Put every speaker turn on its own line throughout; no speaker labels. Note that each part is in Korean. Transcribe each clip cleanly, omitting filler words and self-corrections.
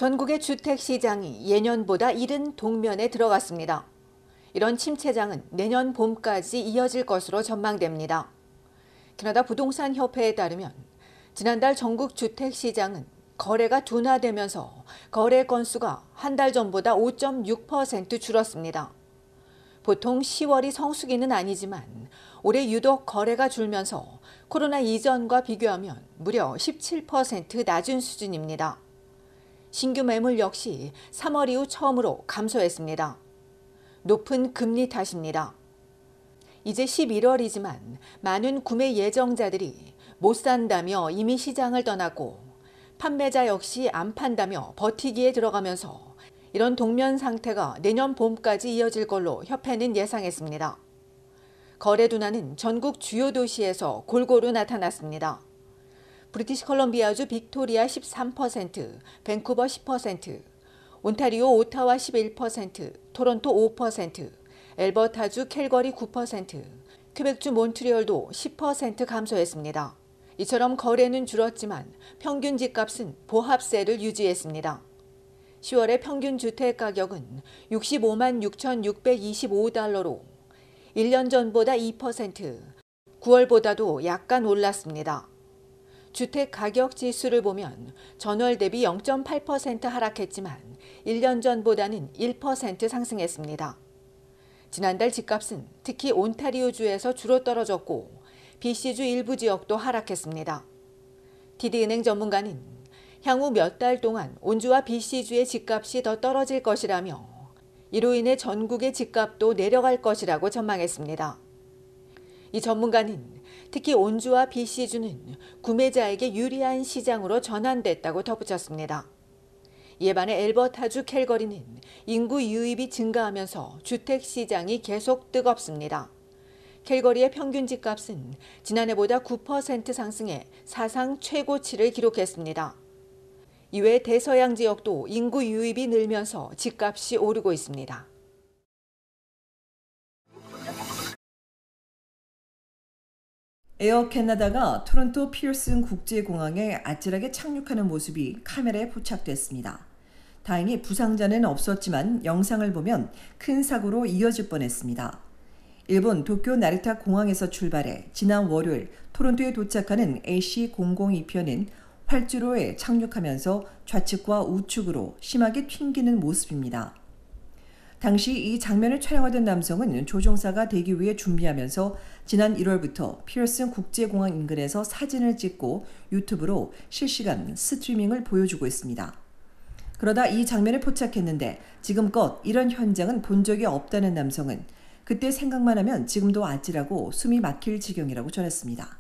전국의 주택시장이 예년보다 이른 동면에 들어갔습니다. 이런 침체장은 내년 봄까지 이어질 것으로 전망됩니다. 캐나다 부동산협회에 따르면 지난달 전국 주택시장은 거래가 둔화되면서 거래 건수가 한 달 전보다 5.6% 줄었습니다. 보통 10월이 성수기는 아니지만 올해 유독 거래가 줄면서 코로나 이전과 비교하면 무려 17% 낮은 수준입니다. 신규 매물 역시 3월 이후 처음으로 감소했습니다. 높은 금리 탓입니다. 이제 11월이지만 많은 구매 예정자들이 못 산다며 이미 시장을 떠났고 판매자 역시 안 판다며 버티기에 들어가면서 이런 동면 상태가 내년 봄까지 이어질 걸로 협회는 예상했습니다. 거래 둔화는 전국 주요 도시에서 골고루 나타났습니다. 브리티시 컬럼비아주 빅토리아 13%, 밴쿠버 10%, 온타리오 오타와 11%, 토론토 5%, 엘버타주 캘거리 9%, 퀘벡주 몬트리올도 10% 감소했습니다. 이처럼 거래는 줄었지만 평균 집값은 보합세를 유지했습니다. 10월의 평균 주택 가격은 65만 6,625달러로 1년 전보다 2%, 9월보다도 약간 올랐습니다. 주택 가격 지수를 보면 전월 대비 0.8% 하락했지만 1년 전보다는 1% 상승했습니다. 지난달 집값은 특히 온타리오주에서 주로 떨어졌고 BC주 일부 지역도 하락했습니다. TD은행 전문가는 향후 몇 달 동안 온주와 BC주의 집값이 더 떨어질 것이라며 이로 인해 전국의 집값도 내려갈 것이라고 전망했습니다. 이 전문가는 특히 온주와 BC주는 구매자에게 유리한 시장으로 전환됐다고 덧붙였습니다. 이에 반해 엘버타주 캘거리는 인구 유입이 증가하면서 주택 시장이 계속 뜨겁습니다. 캘거리의 평균 집값은 지난해보다 9% 상승해 사상 최고치를 기록했습니다. 이외 대서양 지역도 인구 유입이 늘면서 집값이 오르고 있습니다.
에어 캐나다가 토론토 피어슨 국제공항에 아찔하게 착륙하는 모습이 카메라에 포착됐습니다. 다행히 부상자는 없었지만 영상을 보면 큰 사고로 이어질 뻔했습니다. 일본 도쿄 나리타 공항에서 출발해 지난 월요일 토론토에 도착하는 AC002편은 활주로에 착륙하면서 좌측과 우측으로 심하게 튕기는 모습입니다. 당시 이 장면을 촬영하던 남성은 조종사가 되기 위해 준비하면서 지난 1월부터 피어슨 국제공항 인근에서 사진을 찍고 유튜브로 실시간 스트리밍을 보여주고 있습니다. 그러다 이 장면을 포착했는데 지금껏 이런 현장은 본 적이 없다는 남성은 그때 생각만 하면 지금도 아찔하고 숨이 막힐 지경이라고 전했습니다.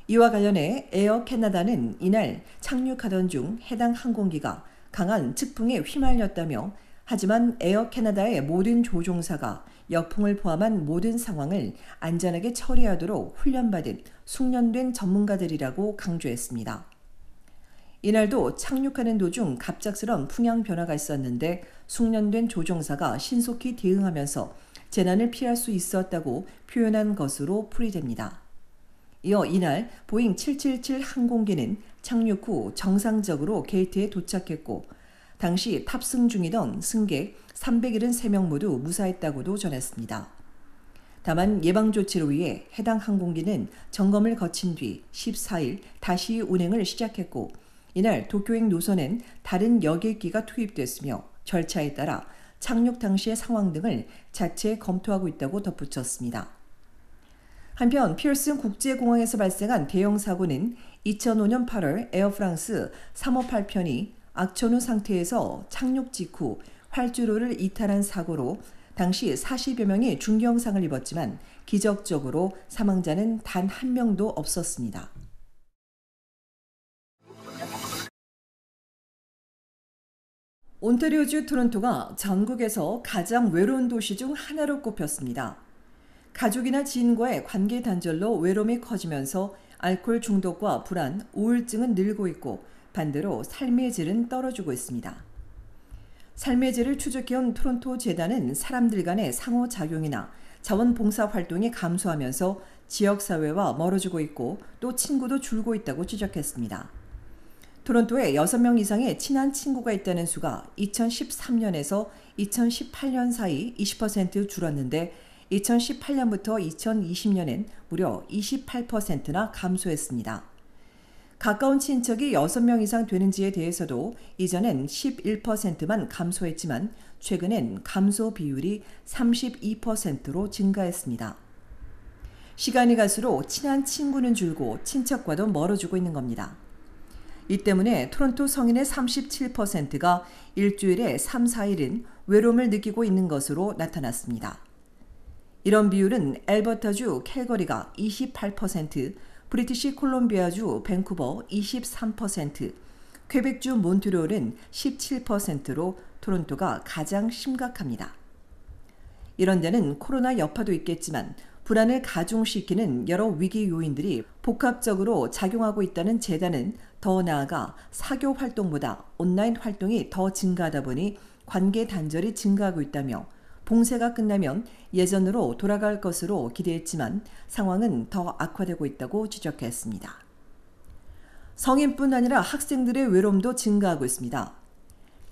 이와 관련해 에어 캐나다는 이날 착륙하던 중 해당 항공기가 강한 측풍에 휘말렸다며 하지만 에어 캐나다의 모든 조종사가 역풍을 포함한 모든 상황을 안전하게 처리하도록 훈련받은 숙련된 전문가들이라고 강조했습니다. 이날도 착륙하는 도중 갑작스런 풍향 변화가 있었는데 숙련된 조종사가 신속히 대응하면서 재난을 피할 수 있었다고 표현한 것으로 풀이됩니다. 이어 이날 보잉 777 항공기는 착륙 후 정상적으로 게이트에 도착했고 당시 탑승 중이던 승객 373명 모두 무사했다고도 전했습니다. 다만 예방조치를 위해 해당 항공기는 점검을 거친 뒤 14일 다시 운행을 시작했고 이날 도쿄행 노선엔 다른 여객기가 투입됐으며 절차에 따라 착륙 당시의 상황 등을 자체 검토하고 있다고 덧붙였습니다. 한편 피어슨 국제공항에서 발생한 대형 사고는 2005년 8월 에어프랑스 358편이 악천후 상태에서 착륙 직후 활주로를 이탈한 사고로 당시 40여 명이 중경상을 입었지만 기적적으로 사망자는 단 한 명도 없었습니다. 온타리오주 토론토가 전국에서 가장 외로운 도시 중 하나로 꼽혔습니다. 가족이나 지인과의 관계 단절로 외로움이 커지면서 알코올 중독과 불안, 우울증은 늘고 있고 반대로 삶의 질은 떨어지고 있습니다. 삶의 질을 추적해온 토론토 재단은 사람들 간의 상호작용이나 자원봉사 활동이 감소하면서 지역사회와 멀어지고 있고 또 친구도 줄고 있다고 지적했습니다. 토론토에 6명 이상의 친한 친구가 있다는 수가 2013년에서 2018년 사이 20% 줄었는데 2018년부터 2020년엔 무려 28%나 감소했습니다. 가까운 친척이 6명 이상 되는지에 대해서도 이전엔 11%만 감소했지만 최근엔 감소 비율이 32%로 증가했습니다. 시간이 갈수록 친한 친구는 줄고 친척과도 멀어지고 있는 겁니다. 이 때문에 토론토 성인의 37%가 일주일에 3, 4일은 외로움을 느끼고 있는 것으로 나타났습니다. 이런 비율은 엘버타주 캘거리가 28%, 브리티시 콜롬비아주 밴쿠버 23%, 퀘벡주 몬트리올은 17%로 토론토가 가장 심각합니다. 이런 데는 코로나 여파도 있겠지만 불안을 가중시키는 여러 위기 요인들이 복합적으로 작용하고 있다는 재단은 더 나아가 사교 활동보다 온라인 활동이 더 증가하다 보니 관계 단절이 증가하고 있다며 봉쇄가 끝나면 예전으로 돌아갈 것으로 기대했지만 상황은 더 악화되고 있다고 지적했습니다. 성인뿐 아니라 학생들의 외로움도 증가하고 있습니다.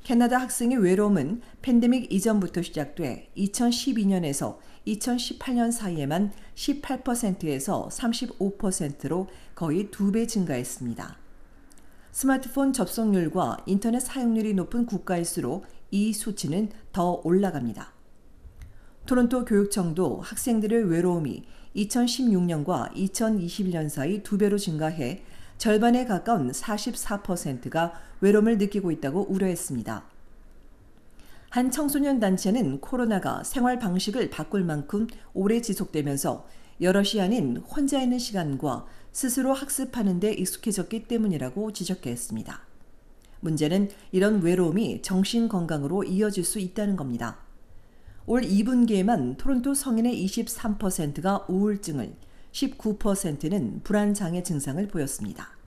캐나다 학생의 외로움은 팬데믹 이전부터 시작돼 2012년에서 2018년 사이에만 18%에서 35%로 거의 2배 증가했습니다. 스마트폰 접속률과 인터넷 사용률이 높은 국가일수록 이 수치는 더 올라갑니다. 토론토 교육청도 학생들의 외로움이 2016년과 2021년 사이 2배로 증가해 절반에 가까운 44%가 외로움을 느끼고 있다고 우려했습니다. 한 청소년 단체는 코로나가 생활 방식을 바꿀 만큼 오래 지속되면서 여럿이 아닌 혼자 있는 시간과 스스로 학습하는 데 익숙해졌기 때문이라고 지적했습니다. 문제는 이런 외로움이 정신건강으로 이어질 수 있다는 겁니다. 올 2분기에만 토론토 성인의 23%가 우울증을, 19%는 불안장애 증상을 보였습니다.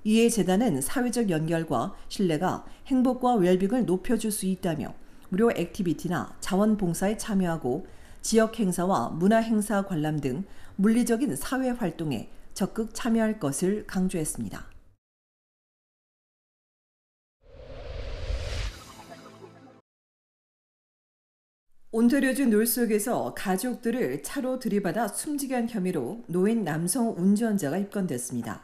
이에 재단은 사회적 연결과 신뢰가 행복과 웰빙을 높여줄 수 있다며 무료 액티비티나 자원봉사에 참여하고 지역 행사와 문화 행사 관람 등 물리적인 사회 활동에 적극 참여할 것을 강조했습니다. 온타리오주 놀속에서 가족들을 차로 들이받아 숨지게 한 혐의로 노인 남성 운전자가 입건됐습니다.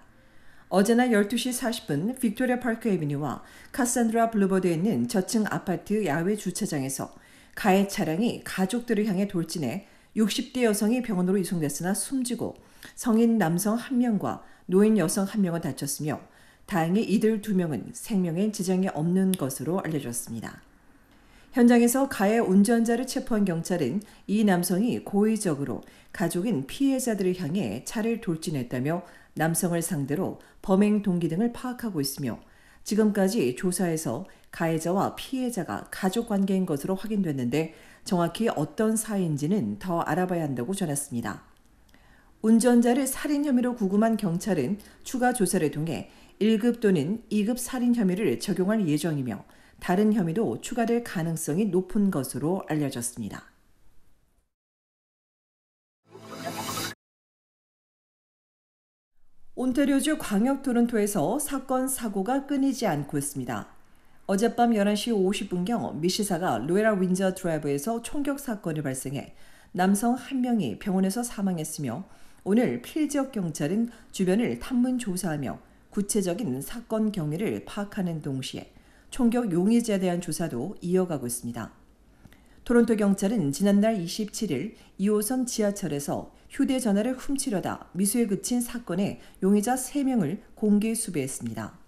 어제나 12시 40분 빅토리아 파크 애비뉴와 카산드라 블루버드에 있는 저층 아파트 야외 주차장에서 가해 차량이 가족들을 향해 돌진해 60대 여성이 병원으로 이송됐으나 숨지고 성인 남성 1명과 노인 여성 1명은 다쳤으며 다행히 이들 2명은 생명에 지장이 없는 것으로 알려졌습니다. 현장에서 가해 운전자를 체포한 경찰은 이 남성이 고의적으로 가족인 피해자들을 향해 차를 돌진했다며 남성을 상대로 범행 동기 등을 파악하고 있으며 지금까지 조사에서 가해자와 피해자가 가족 관계인 것으로 확인됐는데 정확히 어떤 사이인지는 더 알아봐야 한다고 전했습니다. 운전자를 살인 혐의로 구금한 경찰은 추가 조사를 통해 1급 또는 2급 살인 혐의를 적용할 예정이며 다른 혐의도 추가될 가능성이 높은 것으로 알려졌습니다. 온타리오주 광역 토론토에서 사건 사고가 끊이지 않고 있습니다. 어젯밤 11시 50분경 미시사가 로에라 윈저 드라이브에서 총격 사건이 발생해 남성 1명이 병원에서 사망했으며 오늘 필지역 경찰은 주변을 탐문 조사하며 구체적인 사건 경위를 파악하는 동시에 총격 용의자에 대한 조사도 이어가고 있습니다. 토론토 경찰은 지난달 27일 2호선 지하철에서 휴대전화를 훔치려다 미수에 그친 사건의 용의자 3명을 공개 수배했습니다.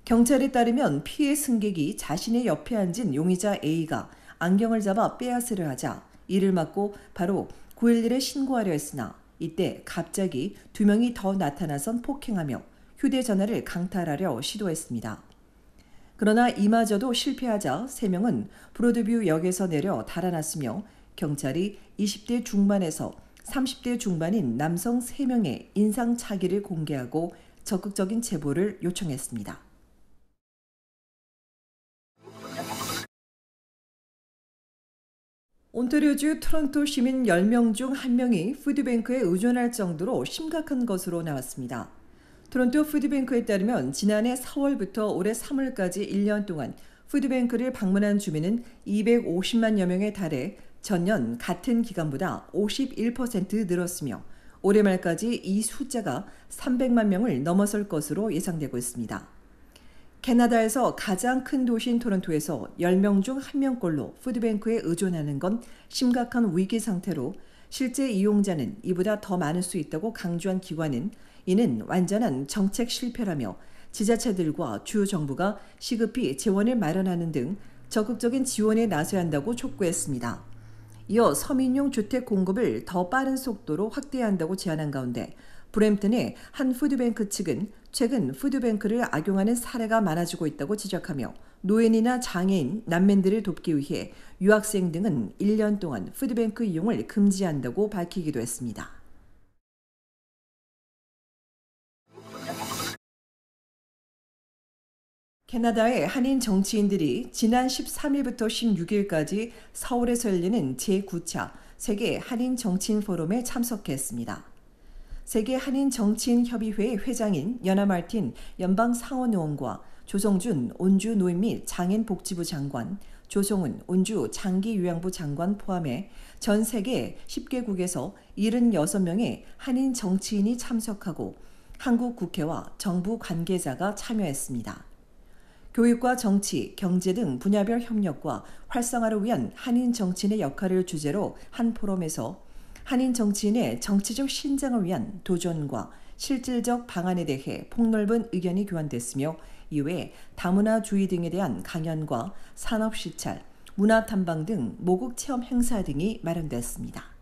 경찰에 따르면 피해 승객이 자신의 옆에 앉은 용의자 A가 안경을 잡아 빼앗으려 하자 이를 맞고 바로 911에 신고하려 했으나 이때 갑자기 2명이 더 나타나선 폭행하며 휴대전화를 강탈하려 시도했습니다. 그러나 이마저도 실패하자 3명은 브로드뷰 역에서 내려 달아났으며 경찰이 20대 중반에서 30대 중반인 남성 3명의 인상착의를 공개하고 적극적인 제보를 요청했습니다. 온타리오주 토론토 시민 10명 중 1명이 푸드뱅크에 의존할 정도로 심각한 것으로 나왔습니다. 토론토 푸드뱅크에 따르면 지난해 4월부터 올해 3월까지 1년 동안 푸드뱅크를 방문한 주민은 250만여 명에 달해 전년 같은 기간보다 51% 늘었으며 올해 말까지 이 숫자가 300만 명을 넘어설 것으로 예상되고 있습니다. 캐나다에서 가장 큰 도시인 토론토에서 10명 중 1명꼴로 푸드뱅크에 의존하는 건 심각한 위기 상태로 실제 이용자는 이보다 더 많을 수 있다고 강조한 기관은 이는 완전한 정책 실패라며 지자체들과 주 정부가 시급히 재원을 마련하는 등 적극적인 지원에 나서야 한다고 촉구했습니다. 이어 서민용 주택 공급을 더 빠른 속도로 확대해야 한다고 제안한 가운데 브램튼의 한 푸드뱅크 측은 최근 푸드뱅크를 악용하는 사례가 많아지고 있다고 지적하며 노인이나 장애인, 난민들을 돕기 위해 유학생 등은 1년 동안 푸드뱅크 이용을 금지한다고 밝히기도 했습니다. 캐나다의 한인 정치인들이 지난 13일부터 16일까지 서울에서 열리는 제9차 세계 한인 정치인 포럼에 참석했습니다. 세계 한인 정치인 협의회 회장인 연아 마틴 연방 상원의원과 조성준 온주 노인 및 장애인 복지부 장관, 조성은 온주 장기요양부 장관 포함해 전 세계 10개국에서 76명의 한인 정치인이 참석하고 한국 국회와 정부 관계자가 참여했습니다. 교육과 정치, 경제 등 분야별 협력과 활성화를 위한 한인 정치인의 역할을 주제로 한 포럼에서 한인 정치인의 정치적 신장을 위한 도전과 실질적 방안에 대해 폭넓은 의견이 교환됐으며 이외에 다문화주의 등에 대한 강연과 산업 시찰, 문화 탐방 등 모국 체험 행사 등이 마련됐습니다.